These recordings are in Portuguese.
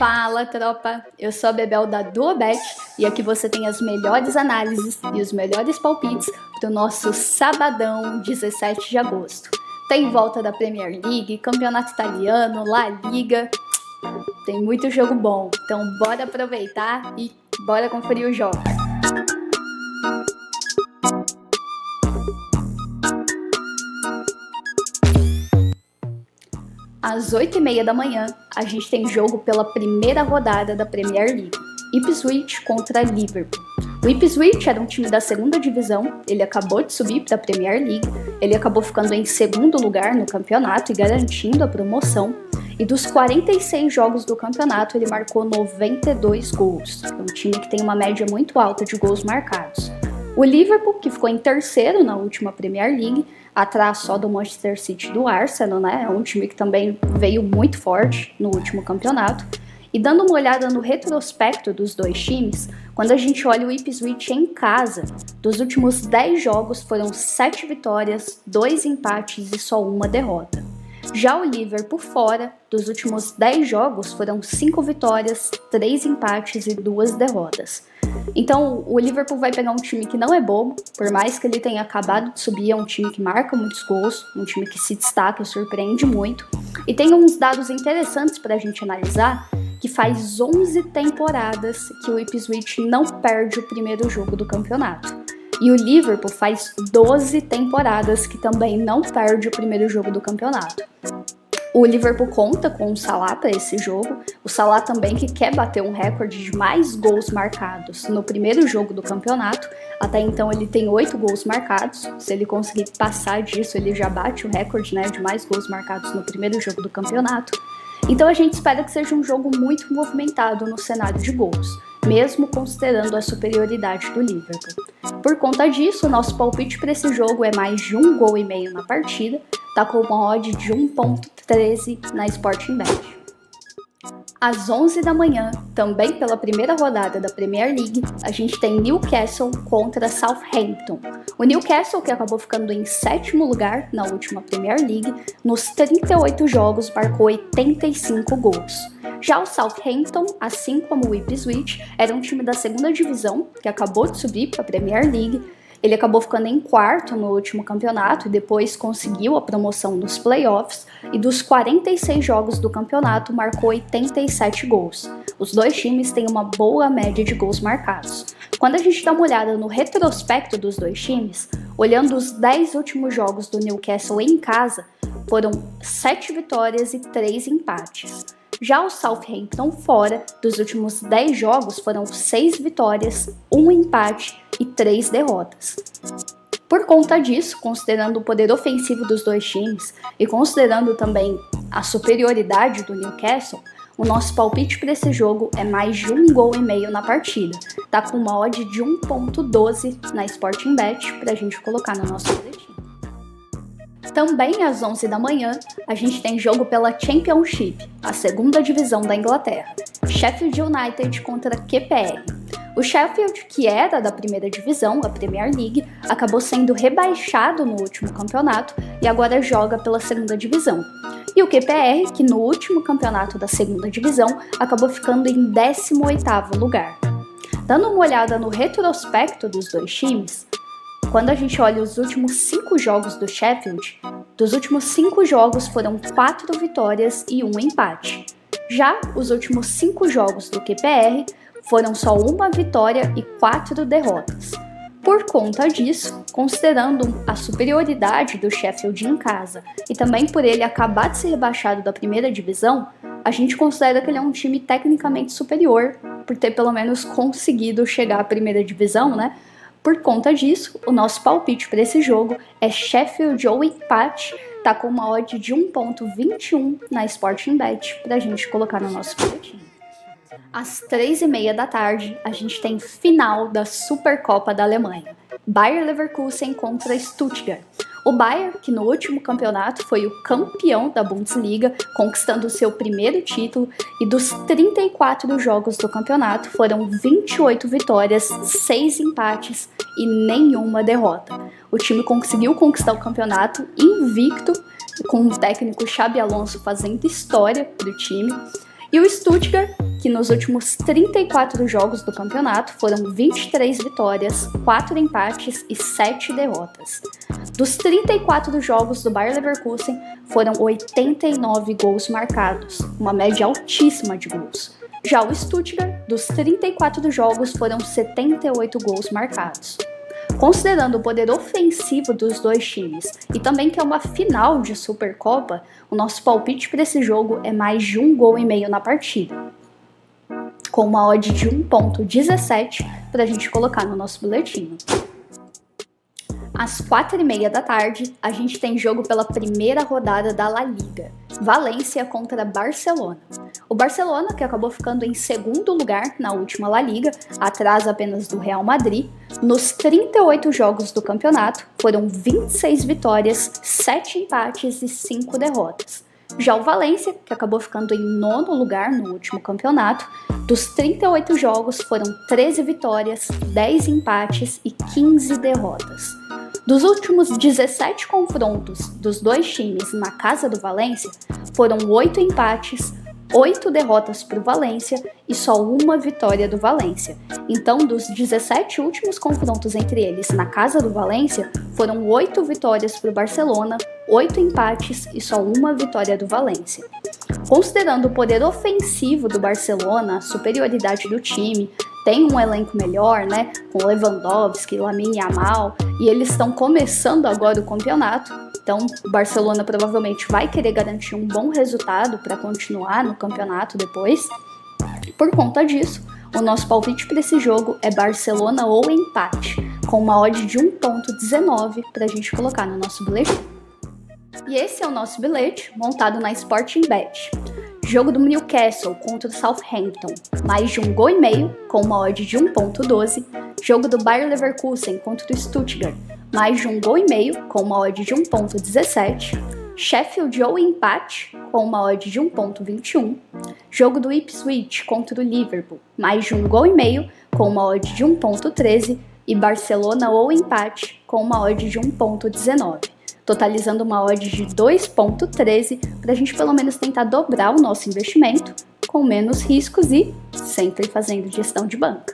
Fala, tropa! Eu sou a Bebel da Duobet e aqui você tem as melhores análises e os melhores palpites para o nosso sabadão 17 de agosto. Tem volta da Premier League, Campeonato Italiano, La Liga, tem muito jogo bom. Então bora aproveitar e bora conferir os jogos. Às 8h30 da manhã, a gente tem jogo pela primeira rodada da Premier League, Ipswich contra Liverpool. O Ipswich era um time da segunda divisão, ele acabou de subir para a Premier League, ele acabou ficando em segundo lugar no campeonato e garantindo a promoção. E dos 46 jogos do campeonato, ele marcou 92 gols. É um time que tem uma média muito alta de gols marcados. O Liverpool, que ficou em terceiro na última Premier League, atrás só do Manchester City e do Arsenal, né? É um time que também veio muito forte no último campeonato. E dando uma olhada no retrospecto dos dois times, quando a gente olha o Ipswich em casa, dos últimos 10 jogos foram 7 vitórias, 2 empates e só uma derrota. Já o Liverpool fora, dos últimos 10 jogos foram 5 vitórias, 3 empates e 2 derrotas. Então o Liverpool vai pegar um time que não é bobo, por mais que ele tenha acabado de subir, é um time que marca muitos gols, um time que se destaca, surpreende muito. E tem uns dados interessantes para a gente analisar, que faz 11 temporadas que o Ipswich não perde o primeiro jogo do campeonato. E o Liverpool faz 12 temporadas que também não perde o primeiro jogo do campeonato. O Liverpool conta com o Salah para esse jogo. O Salah também que quer bater um recorde de mais gols marcados no primeiro jogo do campeonato. Até então ele tem 8 gols marcados. Se ele conseguir passar disso, ele já bate o recorde, né, de mais gols marcados no primeiro jogo do campeonato. Então a gente espera que seja um jogo muito movimentado no cenário de gols, mesmo considerando a superioridade do Liverpool. Por conta disso, o nosso palpite para esse jogo é mais de 1,5 gols na partida, tá com uma odd de 1,13 na Sporting Bet. Às 11 da manhã, também pela primeira rodada da Premier League, a gente tem Newcastle contra Southampton. O Newcastle, que acabou ficando em 7º lugar na última Premier League, nos 38 jogos marcou 85 gols. Já o Southampton, assim como o Ipswich, era um time da segunda divisão, que acabou de subir para a Premier League. Ele acabou ficando em 4º no último campeonato e depois conseguiu a promoção nos playoffs, e dos 46 jogos do campeonato marcou 87 gols. Os dois times têm uma boa média de gols marcados. Quando a gente dá uma olhada no retrospecto dos dois times, olhando os 10 últimos jogos do Newcastle em casa, foram 7 vitórias e 3 empates. Já o Southampton fora, dos últimos 10 jogos foram 6 vitórias, 1 empate e 3 derrotas. Por conta disso, considerando o poder ofensivo dos dois times e considerando também a superioridade do Newcastle, o nosso palpite para esse jogo é mais de 1,5 gols na partida. Tá com uma odd de 1,12 na Sporting Bet para a gente colocar no nosso boletim. Também às 11 da manhã, a gente tem jogo pela Championship, a segunda divisão da Inglaterra, Sheffield United contra QPR. O Sheffield, que era da primeira divisão, a Premier League, acabou sendo rebaixado no último campeonato e agora joga pela segunda divisão. E o QPR, que no último campeonato da segunda divisão, acabou ficando em 18º lugar. Dando uma olhada no retrospecto dos dois times, quando a gente olha os últimos 5 jogos do Sheffield, dos últimos 5 jogos foram 4 vitórias e 1 empate. Já os últimos 5 jogos do QPR foram só 1 vitória e 4 derrotas. Por conta disso, considerando a superioridade do Sheffield em casa e também por ele acabar de ser rebaixado da primeira divisão, a gente considera que ele é um time tecnicamente superior, por ter pelo menos conseguido chegar à primeira divisão, né? Por conta disso, o nosso palpite para esse jogo é Sheffield ou empate, tá com uma odd de 1,21 na Sporting Bet para a gente colocar no nosso boletim. Às 3h30 da tarde, a gente tem final da Supercopa da Alemanha, Bayer Leverkusen contra Stuttgart. O Bayer, que no último campeonato foi o campeão da Bundesliga, conquistando seu primeiro título, e dos 34 jogos do campeonato foram 28 vitórias, 6 empates e nenhuma derrota. O time conseguiu conquistar o campeonato invicto, com o técnico Xabi Alonso fazendo história para o time. E o Stuttgart, que nos últimos 34 jogos do campeonato foram 23 vitórias, 4 empates e 7 derrotas. Dos 34 jogos do Bayer Leverkusen, foram 89 gols marcados, uma média altíssima de gols. Já o Stuttgart, dos 34 jogos, foram 78 gols marcados. Considerando o poder ofensivo dos dois times e também que é uma final de Supercopa, o nosso palpite para esse jogo é mais de 1,5 gols na partida, com uma odd de 1,17 para a gente colocar no nosso boletim. Às 4h30 da tarde, a gente tem jogo pela primeira rodada da La Liga, Valência contra Barcelona. O Barcelona, que acabou ficando em segundo lugar na última La Liga, atrás apenas do Real Madrid, nos 38 jogos do campeonato foram 26 vitórias, 7 empates e 5 derrotas. Já o Valência, que acabou ficando em nono lugar no último campeonato, dos 38 jogos foram 13 vitórias, 10 empates e 15 derrotas. Dos últimos 17 confrontos dos dois times na casa do Valência, foram 8 empates, 8 derrotas para o Valência e só uma vitória do Valência. Então, dos 17 últimos confrontos entre eles na casa do Valência, foram 8 vitórias para o Barcelona, 8 empates e só uma vitória do Valência. Considerando o poder ofensivo do Barcelona, a superioridade do time, tem um elenco melhor, né, com Lewandowski, Lamine Yamal, e eles estão começando agora o campeonato, então o Barcelona provavelmente vai querer garantir um bom resultado para continuar no campeonato depois. Por conta disso, o nosso palpite para esse jogo é Barcelona ou empate, com uma odd de 1,19 para a gente colocar no nosso bilhete. E esse é o nosso bilhete, montado na Sporting Bet. Jogo do Newcastle contra o Southampton, mais de 1,5 gols, com uma odd de 1,12. Jogo do Bayer Leverkusen contra o Stuttgart, mais de 1,5 gols, com uma odd de 1,17. Sheffield ou empate, com uma odd de 1,21. Jogo do Ipswich contra o Liverpool, mais de 1,5 gols, com uma odd de 1,13. E Barcelona ou empate, com uma odd de 1,19. Totalizando uma odd de 2,13 para a gente pelo menos tentar dobrar o nosso investimento com menos riscos e sempre fazendo gestão de banca.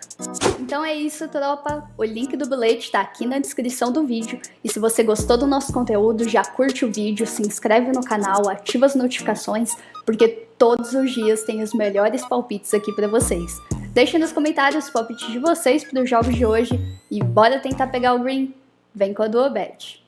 Então é isso, tropa. O link do bilhete está aqui na descrição do vídeo e se você gostou do nosso conteúdo, já curte o vídeo, se inscreve no canal, ativa as notificações, porque todos os dias tem os melhores palpites aqui para vocês. Deixem nos comentários os palpites de vocês para os jogos de hoje e bora tentar pegar o green. Vem com a Duobet.